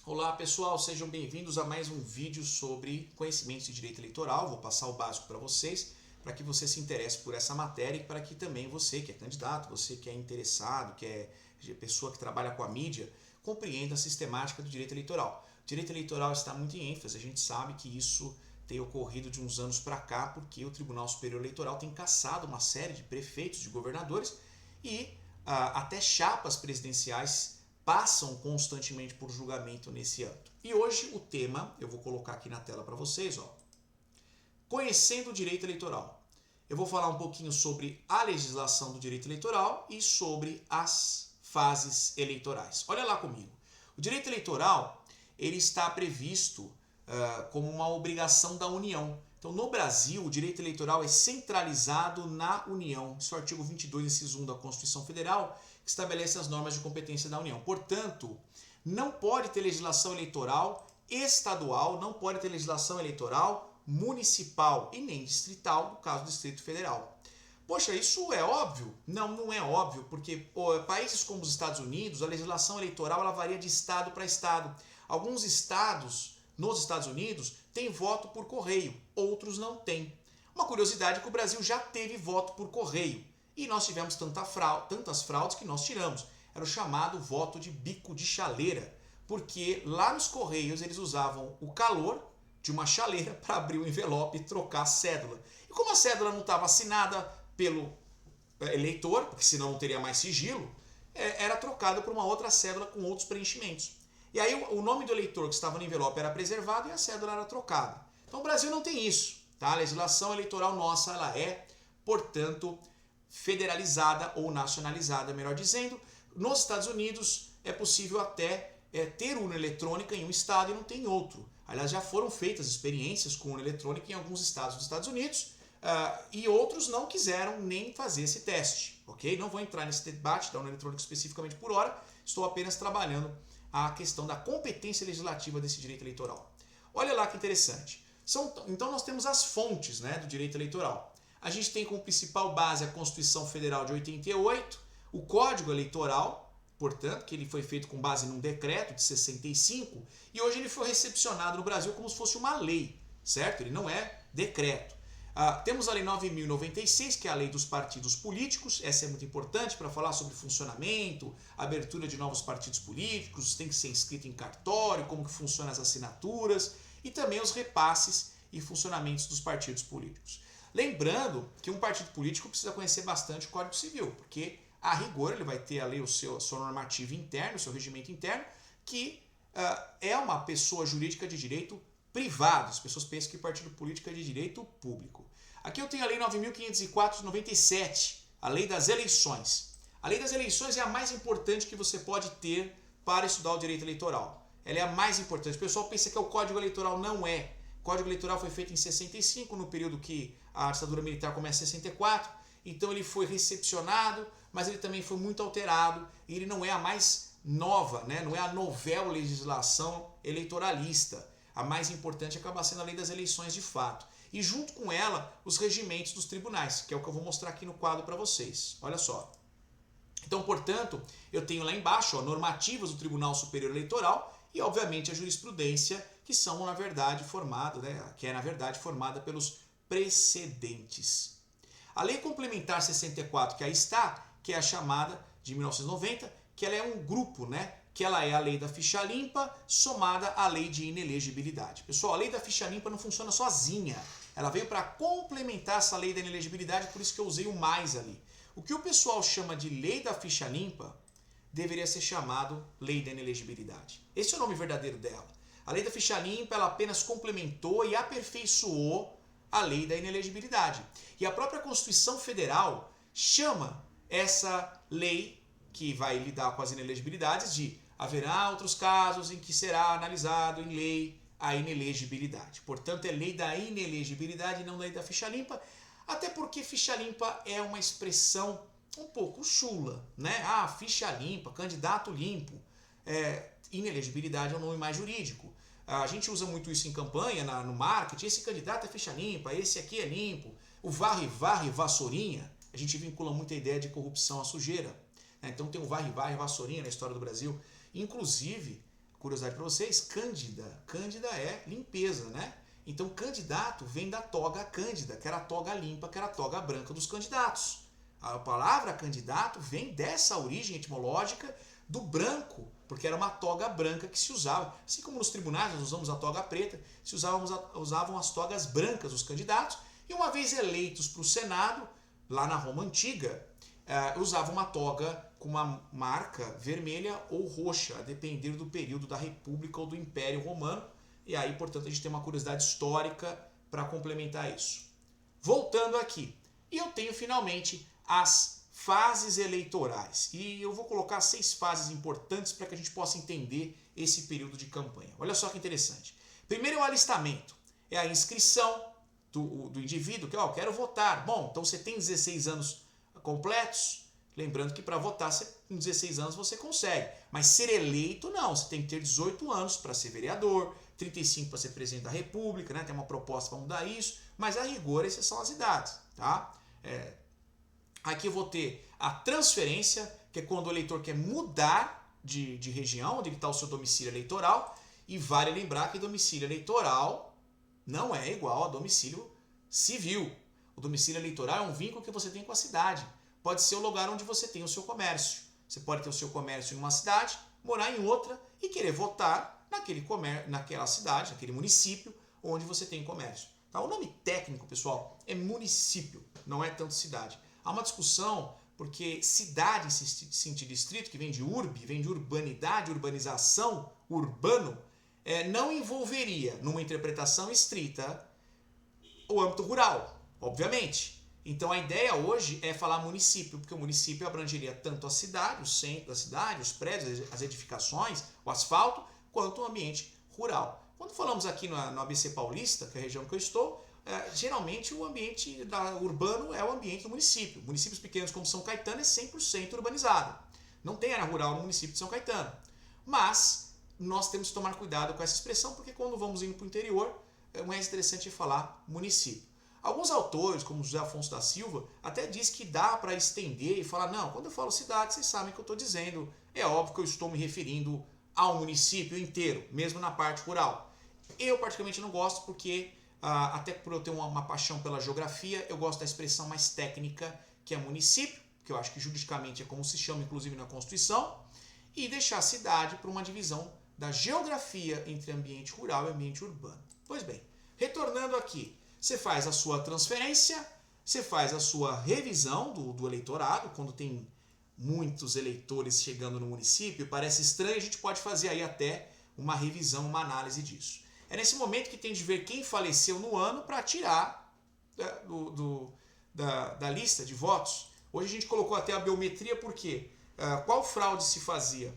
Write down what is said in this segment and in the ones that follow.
Olá pessoal, sejam bem-vindos a mais um vídeo sobre conhecimentos de direito eleitoral. Vou passar o básico para vocês, para que você se interesse por essa matéria e para que também você que é candidato, você que é interessado, que é pessoa que trabalha com a mídia, compreenda a sistemática do direito eleitoral. O direito eleitoral está muito em ênfase, a gente sabe que isso tem ocorrido de uns anos para cá, porque o Tribunal Superior Eleitoral tem cassado uma série de prefeitos, de governadores e até chapas presidenciais passam constantemente por julgamento nesse âmbito. E hoje o tema, eu vou colocar aqui na tela para vocês, conhecendo o direito eleitoral. Eu vou falar um pouquinho sobre a legislação do direito eleitoral e sobre as fases eleitorais. Olha lá comigo. O direito eleitoral, ele está previsto como uma obrigação da União. Então, no Brasil, o direito eleitoral é centralizado na União. Esse é o artigo 22, inciso 1 da Constituição Federal, que estabelece as normas de competência da União. Portanto, não pode ter legislação eleitoral estadual, não pode ter legislação eleitoral municipal e nem distrital, no caso do Distrito Federal. Poxa, isso é óbvio? Não, não é óbvio, porque países como os Estados Unidos, a legislação eleitoral ela varia de estado para estado. Alguns estados nos Estados Unidos têm voto por correio, outros não têm. Uma curiosidade é que o Brasil já teve voto por correio e nós tivemos tantas fraudes que nós tiramos. Era o chamado voto de bico de chaleira, porque lá nos correios eles usavam o calor de uma chaleira para abrir o envelope e trocar a cédula. E como a cédula não estava assinada pelo eleitor, porque senão não teria mais sigilo, era trocada por uma outra cédula com outros preenchimentos. E aí o nome do eleitor que estava no envelope era preservado e a cédula era trocada. Então o Brasil não tem isso. Tá? A legislação eleitoral nossa ela é, portanto, federalizada ou nacionalizada, melhor dizendo. Nos Estados Unidos é possível até ter urna eletrônica em um estado e não tem em outro. Aliás, já foram feitas experiências com urna eletrônica em alguns estados dos Estados Unidos e outros não quiseram nem fazer esse teste. Ok? Não vou entrar nesse debate da urna eletrônica especificamente por hora, estou apenas trabalhando a questão da competência legislativa desse direito eleitoral. Olha lá que interessante. Então nós temos as fontes do direito eleitoral. A gente tem como principal base a Constituição Federal de 88, o Código Eleitoral, portanto, que ele foi feito com base num decreto de 65, e hoje ele foi recepcionado no Brasil como se fosse uma lei, certo? Ele não é decreto. Temos a Lei 9.096, que é a lei dos partidos políticos. Essa é muito importante para falar sobre funcionamento, abertura de novos partidos políticos, tem que ser inscrito em cartório, como que funcionam as assinaturas e também os repasses e funcionamentos dos partidos políticos. Lembrando que um partido político precisa conhecer bastante o Código Civil, porque a rigor ele vai ter ali a sua normativa interna, o seu regimento interno, que é uma pessoa jurídica de direito privado. As pessoas pensam que partido político é de direito público. Aqui eu tenho a Lei 9.504 de 97, a Lei das Eleições. A Lei das Eleições é a mais importante que você pode ter para estudar o direito eleitoral. Ela é a mais importante. O pessoal pensa que o Código Eleitoral não é. O Código Eleitoral foi feito em 65, no período que a ditadura militar começa em 64, então ele foi recepcionado, mas ele também foi muito alterado, e ele não é a mais nova, não é a novel legislação eleitoralista. A mais importante acaba sendo a Lei das Eleições de fato. E junto com ela, os regimentos dos tribunais, que é o que eu vou mostrar aqui no quadro para vocês. Olha só. Então, portanto, eu tenho lá embaixo normativas do Tribunal Superior Eleitoral e, obviamente, a jurisprudência, que são, na verdade, formada pelos precedentes. A Lei Complementar 64, que aí está, que é a chamada de 1990, que ela é um grupo, que ela é a lei da ficha limpa somada à lei de inelegibilidade. Pessoal, a lei da ficha limpa não funciona sozinha. Ela veio para complementar essa lei da inelegibilidade, por isso que eu usei o mais ali. O que o pessoal chama de lei da ficha limpa deveria ser chamado lei da inelegibilidade. Esse é o nome verdadeiro dela. A lei da ficha limpa ela apenas complementou e aperfeiçoou a lei da inelegibilidade. E a própria Constituição Federal chama essa lei que vai lidar com as inelegibilidades de haverá outros casos em que será analisado em lei a inelegibilidade. Portanto, é lei da inelegibilidade e não lei da ficha limpa, até porque ficha limpa é uma expressão um pouco chula, ficha limpa, candidato limpo. Inelegibilidade é um nome mais jurídico. A gente usa muito isso em campanha, no marketing. Esse candidato é ficha limpa, esse aqui é limpo. O varre-varre, vassourinha, a gente vincula muito a ideia de corrupção à sujeira. Então tem o varre-varre, vassourinha na história do Brasil. Inclusive, curiosidade para vocês, cândida. Cândida é limpeza, né? Então, candidato vem da toga cândida, que era a toga limpa, que era a toga branca dos candidatos. A palavra candidato vem dessa origem etimológica do branco, porque era uma toga branca que se usava. Assim como nos tribunais nós usamos a toga preta, se usavam as togas brancas os candidatos, e uma vez eleitos para o Senado, lá na Roma Antiga, usavam uma toga com uma marca vermelha ou roxa, a depender do período da República ou do Império Romano. E aí, portanto, a gente tem uma curiosidade histórica para complementar isso. Voltando aqui, e eu tenho finalmente as fases eleitorais. E eu vou colocar 6 fases importantes para que a gente possa entender esse período de campanha. Olha só que interessante. Primeiro é o alistamento, é a inscrição do indivíduo, que, quero votar. Bom, então você tem 16 anos completos, lembrando que para votar com 16 anos você consegue, mas ser eleito não, você tem que ter 18 anos para ser vereador, 35 para ser presidente da República, né? Tem uma proposta para mudar isso, mas a rigor essas são as idades, tá? Aqui eu vou ter a transferência, que é quando o eleitor quer mudar de região, onde está o seu domicílio eleitoral, e vale lembrar que domicílio eleitoral não é igual a domicílio civil. O domicílio eleitoral é um vínculo que você tem com a cidade. Pode ser o lugar onde você tem o seu comércio. Você pode ter o seu comércio em uma cidade, morar em outra e querer votar naquela cidade, naquele município onde você tem comércio. Tá? O nome técnico, pessoal, é município, não é tanto cidade. Há uma discussão porque cidade, em sentido estrito, que vem de urbe, vem de urbanidade, urbanização, urbano, não envolveria, numa interpretação estrita, o âmbito rural, obviamente. Então a ideia hoje é falar município, porque o município abrangeria tanto a cidade, o centro da cidade, os prédios, as edificações, o asfalto, quanto o ambiente rural. Quando falamos aqui no ABC Paulista, que é a região que eu estou, geralmente o ambiente urbano é o ambiente do município. Municípios pequenos como São Caetano é 100% urbanizado. Não tem área rural no município de São Caetano. Mas nós temos que tomar cuidado com essa expressão, porque quando vamos indo para o interior, é mais interessante falar município. Alguns autores, como José Afonso da Silva, até diz que dá para estender e falar, não, quando eu falo cidade, vocês sabem o que eu estou dizendo. É óbvio que eu estou me referindo ao município inteiro, mesmo na parte rural. Eu particularmente não gosto porque, até por eu ter uma paixão pela geografia, eu gosto da expressão mais técnica, que é município, que eu acho que juridicamente é como se chama, inclusive na Constituição, e deixar a cidade para uma divisão da geografia entre ambiente rural e ambiente urbano. Pois bem, retornando aqui, você faz a sua transferência, você faz a sua revisão do eleitorado, quando tem muitos eleitores chegando no município, parece estranho, a gente pode fazer aí até uma revisão, uma análise disso. É nesse momento que tem de ver quem faleceu no ano para tirar da lista de votos. Hoje a gente colocou até a biometria, porque qual fraude se fazia?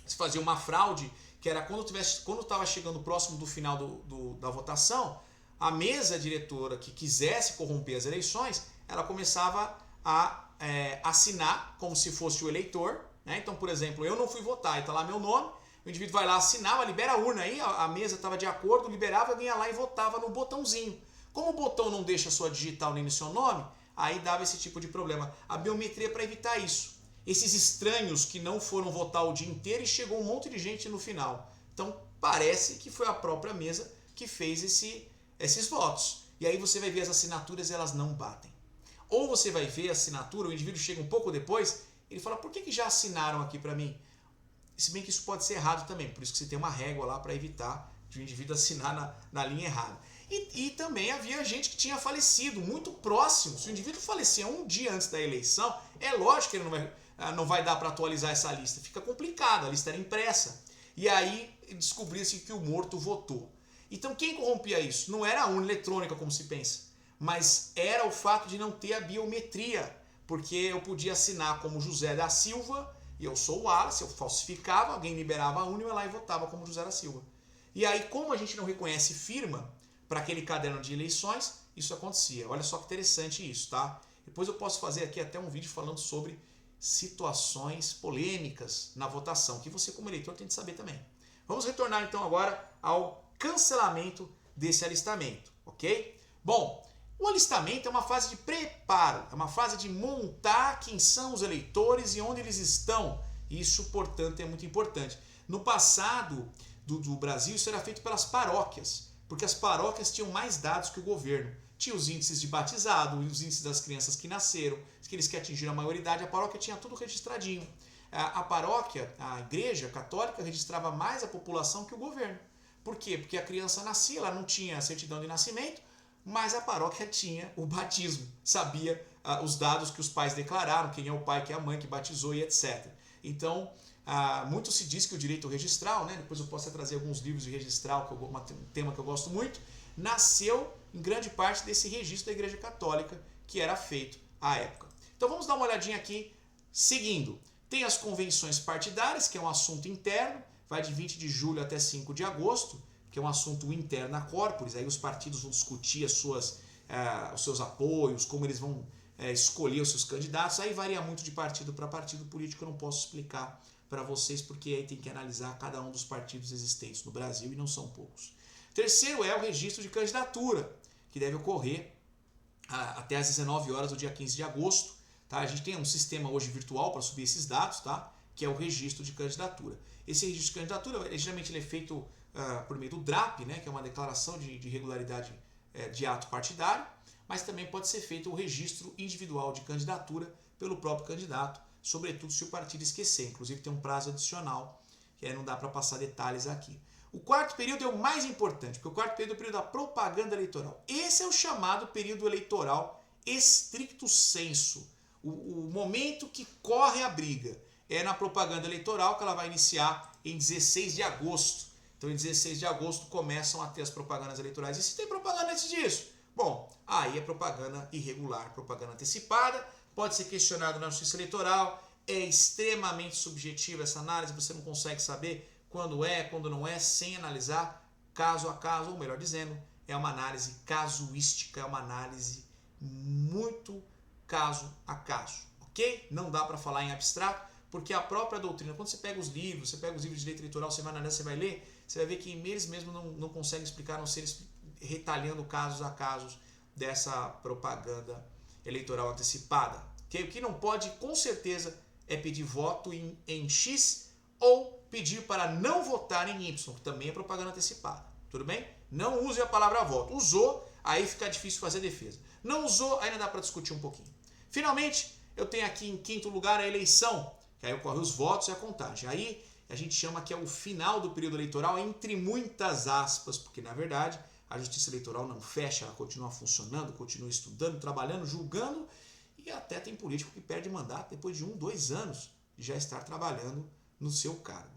Se fazia uma fraude que era quando estava chegando próximo do final da votação, a mesa diretora que quisesse corromper as eleições, ela começava a assinar como se fosse o eleitor, né? Então, por exemplo, eu não fui votar e está lá meu nome, o indivíduo vai lá, assinava, libera a urna aí, a mesa estava de acordo, liberava, eu ia lá e votava no botãozinho. Como o botão não deixa a sua digital nem no seu nome, aí dava esse tipo de problema. A biometria é para evitar isso. Esses estranhos que não foram votar o dia inteiro e chegou um monte de gente no final. Então, parece que foi a própria mesa que fez esses votos. E aí você vai ver as assinaturas, elas não batem. Ou você vai ver a assinatura, o indivíduo chega um pouco depois, ele fala, por que já assinaram aqui para mim? Se bem que isso pode ser errado também, por isso que você tem uma régua lá para evitar de o indivíduo assinar na linha errada. E também havia gente que tinha falecido muito próximo. Se o indivíduo falecia um dia antes da eleição, é lógico que ele não vai dar para atualizar essa lista. Fica complicado, a lista era impressa. E aí descobria-se que o morto votou. Então quem corrompia isso? Não era a urna eletrônica como se pensa, mas era o fato de não ter a biometria, porque eu podia assinar como José da Silva, e eu sou o Wallace, eu falsificava, alguém liberava a urna e eu ia lá e votava como José da Silva. E aí, como a gente não reconhece firma para aquele caderno de eleições, isso acontecia. Olha só que interessante isso, tá? Depois eu posso fazer aqui até um vídeo falando sobre situações polêmicas na votação, que você como eleitor tem que saber também. Vamos retornar então agora ao cancelamento desse alistamento, ok? Bom, o alistamento é uma fase de preparo, é uma fase de montar quem são os eleitores e onde eles estão. Isso, portanto, é muito importante. No passado do Brasil, isso era feito pelas paróquias, porque as paróquias tinham mais dados que o governo. Tinha os índices de batizado, os índices das crianças que nasceram, aqueles que atingiram a maioridade, a paróquia tinha tudo registradinho. A paróquia, a igreja católica, registrava mais a população que o governo. Por quê? Porque a criança nascia, ela não tinha certidão de nascimento, mas a paróquia tinha o batismo, sabia os dados que os pais declararam, quem é o pai, quem é a mãe que batizou e etc. Então, muito se diz que o direito registral, né, depois eu posso trazer alguns livros de registral, que um tema que eu gosto muito, nasceu em grande parte desse registro da Igreja Católica que era feito à época. Então vamos dar uma olhadinha aqui, seguindo. Tem as convenções partidárias, que é um assunto interno, vai de 20 de julho até 5 de agosto, que é um assunto interna corporis, aí os partidos vão discutir os seus apoios, como eles vão escolher os seus candidatos, aí varia muito de partido para partido político, eu não posso explicar para vocês, porque aí tem que analisar cada um dos partidos existentes no Brasil, e não são poucos. Terceiro é o registro de candidatura, que deve ocorrer até às 19 horas do dia 15 de agosto. Tá? A gente tem um sistema hoje virtual para subir esses dados, tá? Que é o registro de candidatura. Esse registro de candidatura, geralmente ele é feito por meio do DRAP, né? Que é uma declaração de regularidade de ato partidário, mas também pode ser feito o registro individual de candidatura pelo próprio candidato, sobretudo se o partido esquecer. Inclusive tem um prazo adicional, que aí não dá para passar detalhes aqui. O quarto período é o mais importante, porque o quarto período é o período da propaganda eleitoral. Esse é o chamado período eleitoral stricto sensu, o momento que corre a briga. É na propaganda eleitoral que ela vai iniciar em 16 de agosto. Então, em 16 de agosto começam a ter as propagandas eleitorais. E se tem propaganda antes disso? Bom, aí é propaganda irregular, propaganda antecipada, pode ser questionado na justiça eleitoral, é extremamente subjetiva essa análise, você não consegue saber quando é, quando não é, sem analisar caso a caso, ou melhor dizendo, é uma análise casuística, é uma análise muito caso a caso, ok? Não dá para falar em abstrato, porque a própria doutrina, quando você pega os livros de direito eleitoral, você vai analisar, você vai ler, você vai ver que eles mesmos não conseguem explicar, não ser retalhando casos a casos dessa propaganda eleitoral antecipada. Okay? O que não pode, com certeza, é pedir voto em X ou pedir para não votar em Y, que também é propaganda antecipada. Tudo bem? Não use a palavra voto. Usou, aí fica difícil fazer defesa. Não usou, ainda dá para discutir um pouquinho. Finalmente, eu tenho aqui em quinto lugar a eleição, que aí ocorre os votos e a contagem. Aí a gente chama que é o final do período eleitoral, entre muitas aspas, porque na verdade a justiça eleitoral não fecha, ela continua funcionando, continua estudando, trabalhando, julgando, e até tem político que perde mandato depois de 1, 2 anos de já estar trabalhando no seu cargo.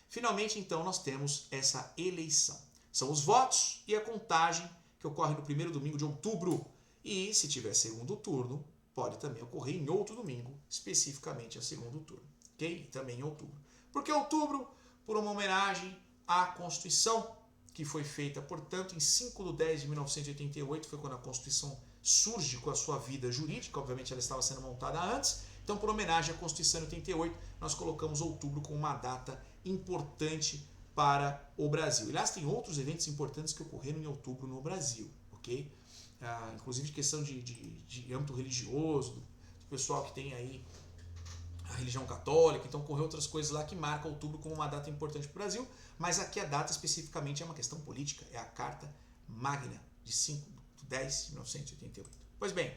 Finalmente, então, nós temos essa eleição. São os votos e a contagem que ocorre no primeiro domingo de outubro. E, se tiver segundo turno, pode também ocorrer em outro domingo, especificamente a segundo turno. Ok? Também em outubro. Por que outubro? Por uma homenagem à Constituição, que foi feita, portanto, em 5/10/1988, foi quando a Constituição surge com a sua vida jurídica, obviamente ela estava sendo montada antes, então por homenagem à Constituição de 88, nós colocamos outubro como uma data importante para o Brasil. Aliás, tem outros eventos importantes que ocorreram em outubro no Brasil, ok? Inclusive de questão de âmbito religioso, do pessoal que tem aí a religião católica, então ocorreu outras coisas lá que marcam outubro como uma data importante para o Brasil, mas aqui a data especificamente é uma questão política, é a Carta Magna de 5/10/1988. Pois bem,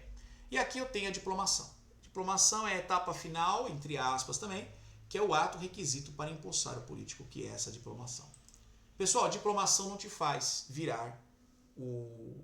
e aqui eu tenho a diplomação. Diplomação é a etapa final, entre aspas também, que é o ato requisito para empossar o político, que é essa diplomação. Pessoal, a diplomação não te faz virar o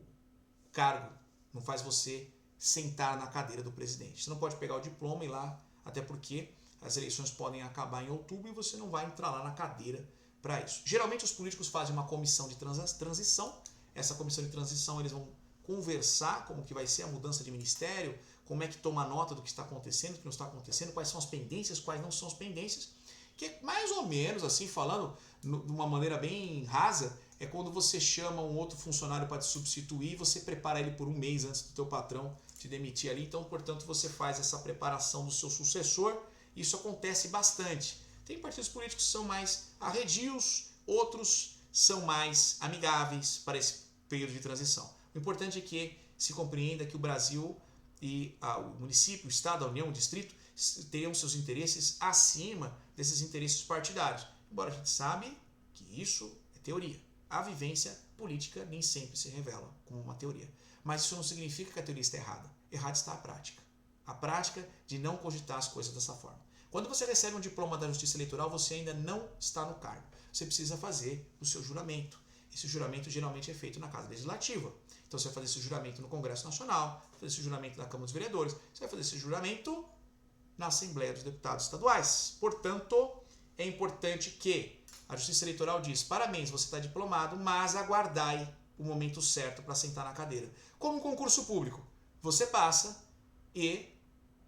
cargo, não faz você sentar na cadeira do presidente. Você não pode pegar o diploma e ir lá, até porque as eleições podem acabar em outubro e você não vai entrar lá na cadeira para isso. Geralmente os políticos fazem uma comissão de transição, essa comissão de transição eles vão conversar como que vai ser a mudança de ministério, como é que toma nota do que está acontecendo, do que não está acontecendo, quais são as pendências, quais não são as pendências, que é mais ou menos, assim, falando de uma maneira bem rasa, é quando você chama um outro funcionário para te substituir, você prepara ele por 1 mês antes do teu patrão te demitir ali, então, portanto, você faz essa preparação do seu sucessor, isso acontece bastante. Tem partidos políticos que são mais arredios, outros são mais amigáveis para esse período de transição. O importante é que se compreenda que o Brasil e o município, o estado, a união, o distrito tenham seus interesses acima desses interesses partidários. embora a gente sabe que isso é teoria. A vivência política nem sempre se revela como uma teoria. Mas isso não significa que a teoria está errada. Errada está a prática. A prática de não cogitar as coisas dessa forma. Quando você recebe um diploma da Justiça Eleitoral, você ainda não está no cargo. Você precisa fazer o seu juramento. Esse juramento geralmente é feito na Casa Legislativa. Então você vai fazer esse juramento no Congresso Nacional, vai fazer esse juramento na Câmara dos Vereadores, você vai fazer esse juramento na Assembleia dos Deputados Estaduais. Portanto, é importante que a Justiça Eleitoral diz: parabéns, você está diplomado, mas aguardai o momento certo para sentar na cadeira. Como um concurso público, você passa e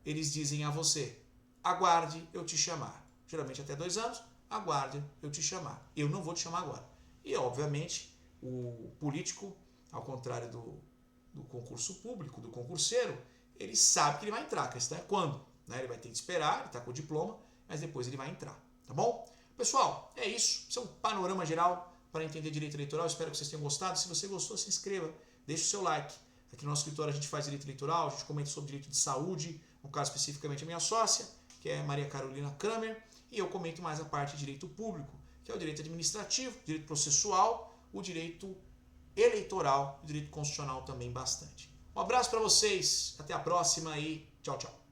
eles dizem a você: aguarde eu te chamar. Geralmente até 2 anos, aguarde eu te chamar. Eu não vou te chamar agora. E, obviamente, o político, ao contrário do concurso público, do concurseiro, ele sabe que ele vai entrar. A questão é quando. Né? Ele vai ter que esperar, ele está com o diploma, mas depois ele vai entrar. Tá bom? Pessoal, é isso. Isso é um panorama geral para entender direito eleitoral. Espero que vocês tenham gostado. Se você gostou, se inscreva, deixe o seu like. Aqui no nosso escritório a gente faz direito eleitoral, a gente comenta sobre direito de saúde, no caso especificamente a minha sócia, que é Maria Carolina Kramer, e eu comento mais a parte de direito público, que é o direito administrativo, direito processual, o direito eleitoral, o direito constitucional também bastante. Um abraço para vocês, até a próxima e tchau, tchau.